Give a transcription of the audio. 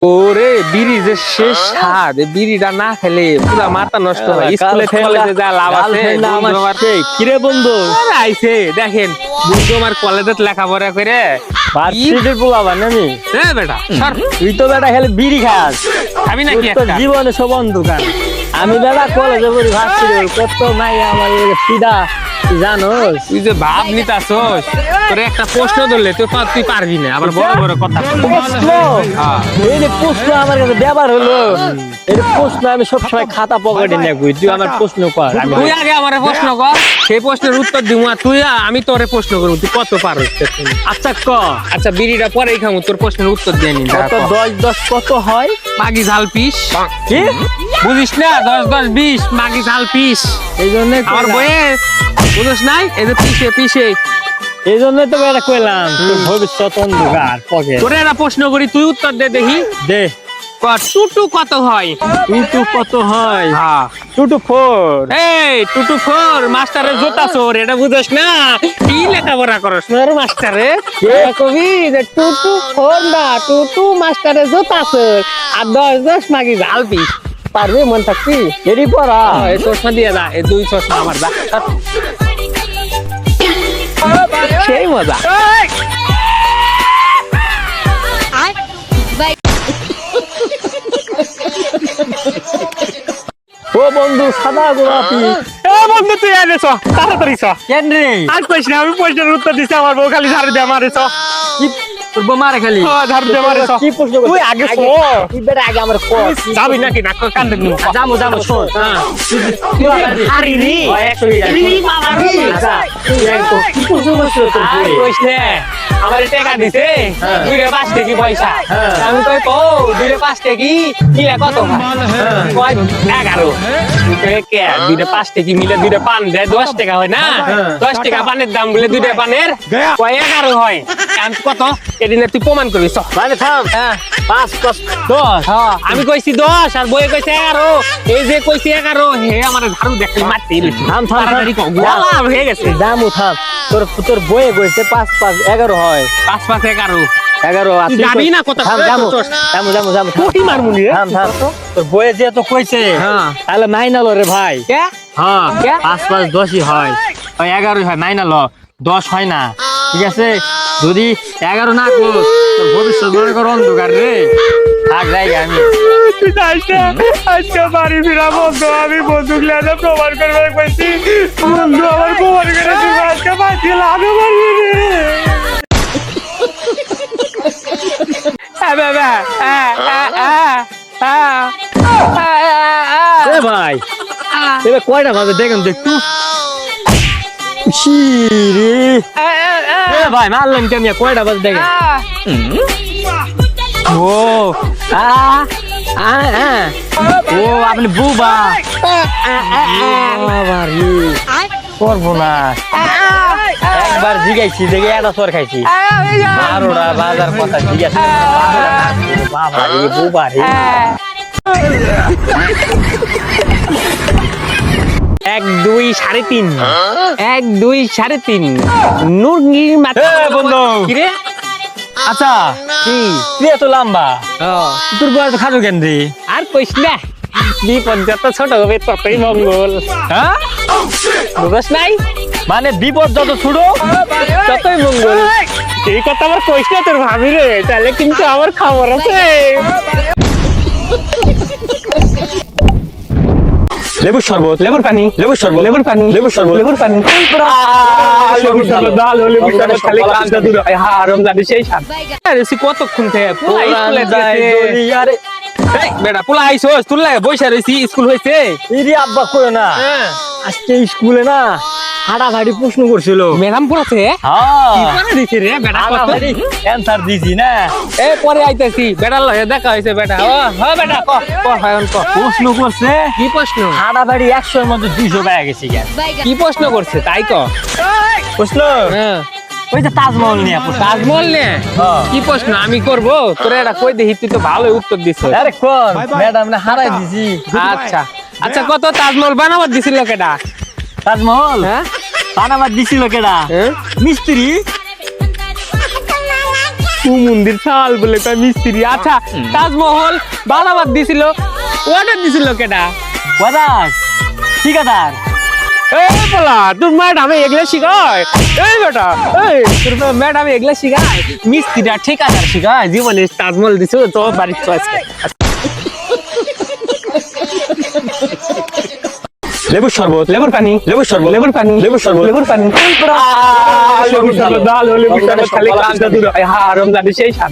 ওরে বিড়ি যে শেষ স্বাদ, বিড়িটা না খেলে পুরা মাথা নষ্ট হয়। স্কুলে কলেজে যা লাভ আছে। কিরে বন্ধু আইছে দেখেন, বন্ধু আমার কলেজে লেখাপড়া করে ভার্সিটির পোলাবা নামি। হ্যাঁ বেটা সর, তুই তো বেটা খালি বিড়ি খাস, খাবি নাকি তোর একটা? জীবনে সব অন্ধকার। আমি বেটা কলেজে পড়ি, ভার্সিটি কত নাই আমার সিধা জানোস। তুই যে ভাব নিতাছস, তোরে একটা প্রশ্ন ধরলে তুই পারবি না, আবার বড় বড় কথা। প্রশ্ন, হ্যাঁ। এই যে প্রশ্ন আমার কাছে ব্যবহার হলো, এই যে প্রশ্ন আমি সবসময় খাতা পকেটে নিয়ে ঘুরি। তুই আমার প্রশ্ন কর, তুই আগে আমারে প্রশ্ন কর, সেই প্রশ্নের উত্তর দিব। আমি তোরে প্রশ্ন করবো, তুই কত পারস? আচ্ছা ক। আচ্ছা বিড়িটা পরেই খামু, তোর প্রশ্নের উত্তর দিয়ে নি। কত 10 কত হয়? মাগি ঝাল পিস। কি বুঝিস না? 10 20 মাগি ঝাল পিস। এই জন্য আমার বইয়ে বুঝিস নাই? এই যে পিসে পিসে। এই জন্যই তো বেটা কইলাম তোর ভবিষ্যৎ অন্ধকার পকেট। তোরে একটা প্রশ্ন করি, তুই উত্তর দে দেখি। দে। টুটু কত হয়? টুটু কত হয়? হ্যাঁ। 2 to 4। এই টুটু 4 মাস্টারের জোতা চোর, এটা বুঝিস না? কি লেখাপড়া করস তোর মাস্টারে? কবি যে টুটু 4 না, টুটু মাস্টারের জোতা চোর আর 10 মাগি ঝাল পিস। পারবে মন থাকবি? এরই পড়া। এই চশমা দিয়ে যা, এই 2 চশমা আমার যা। সেই মজা। ও বন্ধু সাদা গোলাপি। এ বন্ধু তুই এনেছ, তাড়াতাড়ি চ। কেন রে? আর কইস না, আমি প্রশ্নের উত্তর দিছি, আমার বউ খালি ঝাড়ু দিয়ে মারে চ। কি তোর বোমারে খালি? ঝাড়ু দিয়ে মারে চ। কি প্রশ্ন করছিস? তুই আগে চ। তুই বেটা আগে আমার কর। যাবি নাকি না? কান্দে নিব। যামু শোন। তুই হারি নি। ই বাবা রে। আচ্ছা তুই একটু কি প্রশ্ন করছিস তোর আর বই? কইস না, আমারে টাকা দিছে 2-5 টাকা পয়সা। আমি কই ও 2-5 টাকা কি কত কয় 11। কে 2-5 টাকা মিলে 2 পান দেয় 10 টাকা হয় না? 10 টাকা পানের দাম বলে 2 পানের কয় 11 হয়। আমি কত এদিনে তুই প্রমাণ করবি চ। মানে থাম। 5 + 10। হ্যাঁ আমি কইছি 10 আর বইয়ে কইছে 11। এই যে কইছি 11 হে আমার ঝাড়ু দেখলি মারতে এলিছি। থাম। তাড়াতাড়ি কও, গোলা হয়ে গেছে। যামু থাম। তোর বইয়ে কইছে 5 + 11 হয়। 5-5 11। 11 আছে। যাবি না কোথা? যামু। কোটি মারমুনি রে। থাম। তোর বইয়ে যে তো কইছে, হ্যাঁ। তাহলে মাইনাল রে ভাই। কে? হ্যাঁ কে? 5 + 10 হয়। ওই 11 হয়, মাইনাল 10 হয় না। ঠিক আছে, যদি 11 না কর তোর ভবিষ্যৎ মনে কর অন্ধকার রে। থাক জায়গা আমি। তুই যাইস না, আজকে বাড়ি ফিরা বন্ধু, আমি বন্ধু গ্লানে প্রমাণ করবে কইছি। বন্ধু আমার প্রমাণ করে তুই আজকে বাঁচি লাভ মারবি রে। এ ভাই, এবার কয়টা বাজে দেখেন দেখতু। রে এ ভাই মারলেন কেন? কয়টা বাজে দেখেন। ও আ আ আ ও আপনি বুবা। করবো না, একবার জিগাইছি দেখে একটা সর খাইছি। 12টা বাজার কথা জিজ্ঞাসা বাবা রে বুবা রে। 1 2 3.5 1 2 3.5 নুরগির মাথা। বন্ধু কি রে? আচ্ছা কি? তুই এত লম্বা, তোর বয়স খাটো কেন রে? আর কইস না, বিপদ যত ছোট হবে ততই মঙ্গল। হ্যাঁ বুঝছ নাই? মানে বিপদ যত ছোট ততই মঙ্গল। এই কথা আমার কইস না তোর ভাবি রে, তাহলে কিন্তু আমার খবর আছে। লেবুর শরবত, লেবুর পানি, লেবুর শরবত, লেবুর পানি, লেবুর শরবত, লেবুর পানি, লেবুর শরবত, লেবুর শরবত খালি কাজটা দূর হয়। হ্যাঁ রমজানের সেই স্বাদ। আরে সে কতক্ষণ থেকে পোলা স্কুলে গেছে। আরে এই বেটা পোলা আইছস, তুই লাগে বইসা রইছি, স্কুল হইছে? ইরি আব্বা কই না, হ্যাঁ আজকে স্কুলে না হাঁটাহাঁটি প্রশ্ন করছিল। ম্যাডাম পড়াছে? কি হ্যাঁ করে দিছে রে বেটা? কত হাঁটাহাঁটি অ্যানসার দিছি না। এ পরে আইতাছি, বেটার লগে দেখা হইছে বেটা। হ বেটা ক ক হায়ন ক। প্রশ্ন করছে কি প্রশ্ন? হাঁটাহাঁটি 100-এর মধ্যে 200 পাওয়া গেছে কেন? কি প্রশ্ন করছে তাই ক। প্রশ্ন হ্যাঁ ওই যে তাজমহল নিয়ে প্রশ্ন। তাজমহল নে? হ্যাঁ। কি প্রশ্ন আমি করব? তোরা এটা কই দেখি, তুই তো ভালো উত্তর দিছ। আরে কোন ম্যাডাম না হারাই দিছি। আচ্ছা আচ্ছা, কত তাজমহল বানাবার দিছিল কেডা? তাজমহল হ্যাঁ বানাবার দিছিল কেডা? হ্যাঁ? মিস্ত্রি। মন্দির চাল বলে কয় মিস্ত্রি। আচ্ছা তাজমহল বালাবাদ দিছিল, অর্ডার দিছিল কেডা? বাদাস ঠিকাদার। এই বলা তোর ম্যাডাম এগুলা শিখায়? এই বেটা এই তোর ম্যাডাম এগুলা শিখায়? মিস্ত্রিটা ঠিকাদার শিখায়? জীবনে তাজমহল দিছো তো বাড়ির চয়েস। লেবুর শরবত, লেবুর পানি, লেবুর শরবত, লেবুর পানি, লেবুর শরবত, লেবুর পানি, লেবুর শরবত, ডাল লেবুর শরবত খালি কাঁচা দুধ। হ্যাঁ রমজানের সেই স্বাদ।